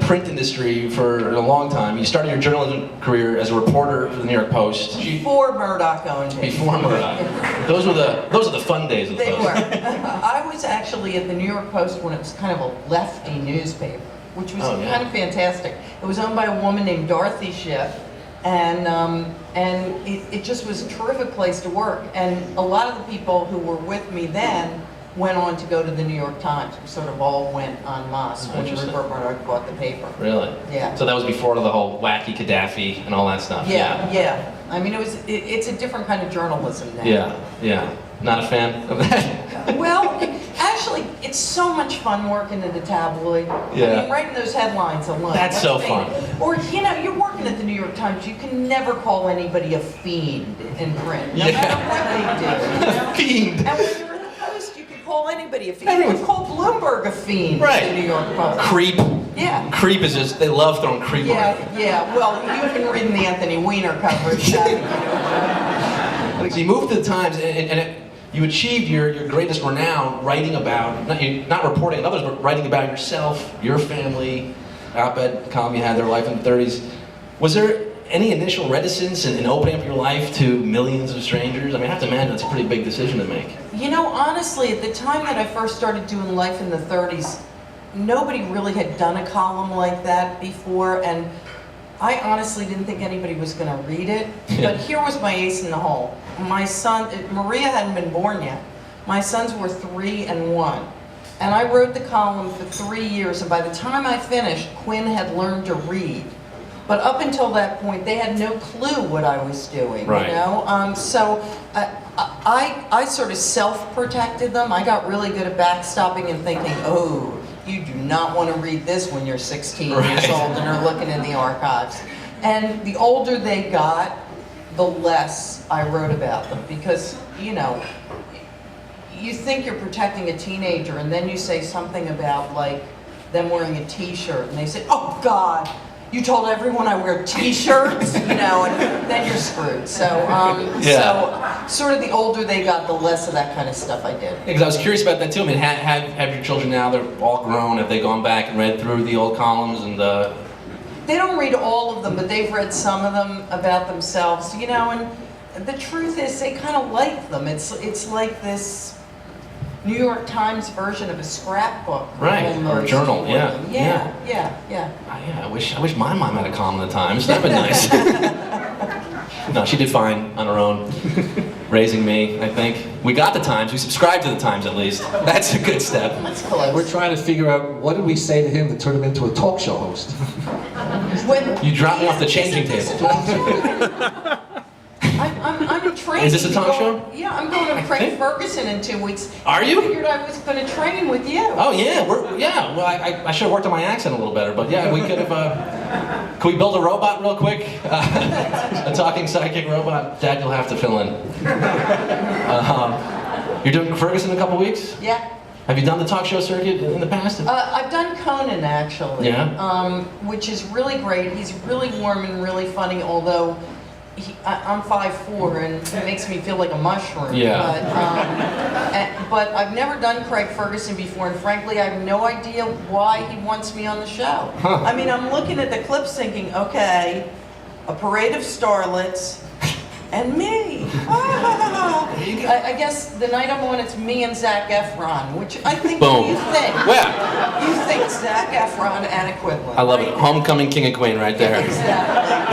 print industry for a long time. You started your journalism career as a reporter for the New York Post. Before Murdoch owned it. Before Murdoch. Those were the fun days of the They Post. were. I was actually at the New York Post when it was kind of a lefty newspaper, which was kind of fantastic. It was owned by a woman named Dorothy Schiff, and it just was a terrific place to work. And a lot of the people who were with me then went on to go to the New York Times. We sort of all went en masse when Rupert Murdoch bought the paper. Really? Yeah. So that was before the whole wacky Gaddafi and all that stuff. Yeah. I mean, it's a different kind of journalism now. Yeah. Not a fan of that? Well, actually, it's so much fun working at a tabloid. Yeah. I mean, writing those headlines alone. That's so fun. Or, you know, you're working at the New York Times, you can never call anybody a fiend in print, no matter what they do. You know? Fiend. And when you're in the Post, you can call anybody a fiend. You can call Bloomberg a fiend Right. in the New York Post. Creep. Yeah. Creep is just, they love throwing creep on it. Yeah. Well, you've been reading the Anthony Weiner coverage, haven't you? So you moved to the Times, and you achieved your greatest renown writing about, not reporting on others, but writing about yourself, your family, op-ed column you had, their life in the 30s. Was there any initial reticence in opening up your life to millions of strangers? I mean, I have to imagine it's a pretty big decision to make. You know, honestly, at the time that I first started doing Life in the 30s, nobody really had done a column like that before, and I honestly didn't think anybody was going to read it. But here was my ace in the hole. My son, Maria hadn't been born yet. My sons were 3 and 1. And I wrote the column for 3 years, and by the time I finished, Quinn had learned to read. But up until that point, they had no clue what I was doing, right. You know? So I sort of self-protected them. I got really good at backstopping and thinking, oh, you do not want to read this when you're 16 years old and are looking in the archives. And the older they got, the less I wrote about them, because, you know, you think you're protecting a teenager and then you say something about, like, them wearing a t-shirt and they say, oh God, you told everyone I wear t-shirts, you know, and then you're screwed. So, so sort of the older they got, the less of that kind of stuff I did. Because I was curious about that too. I mean, have your children now, they're all grown, have they gone back and read through the old columns and They don't read all of them, but they've read some of them about themselves, you know, and the truth is they kind of like them. It's like this New York Times version of a scrapbook. Right, or a journal, yeah. I wish my mom had a column in the Times. That'd been nice. No, she did fine on her own, raising me, I think. We got the Times, we subscribed to the Times at least. That's a good step. That's close. We're trying to figure out, what did we say to him that turned him into a talk show host? You dropped me off the changing table. I'm trained. Is this a talk show? Yeah, I'm going to Craig Ferguson in 2 weeks. Are you? I figured I was going to train with you. Oh yeah, well I should have worked on my accent a little better, but yeah, we could have, can we build a robot real quick? A talking psychic robot? Dad, you'll have to fill in. You're doing Ferguson in a couple weeks? Yeah. Have you done the talk show circuit in the past? I've done Conan, actually. Yeah? Which is really great. He's really warm and really funny, although I'm 5'4", and it makes me feel like a mushroom. Yeah. But I've never done Craig Ferguson before, and frankly, I have no idea why he wants me on the show. Huh. I mean, I'm looking at the clips thinking, okay, a parade of starlets, and me. I guess the night I'm on, it's me and Zac Efron, which I think you think. Where? You think Zac Efron, Anna Quindlen. I love it. Homecoming king and queen right there. Exactly.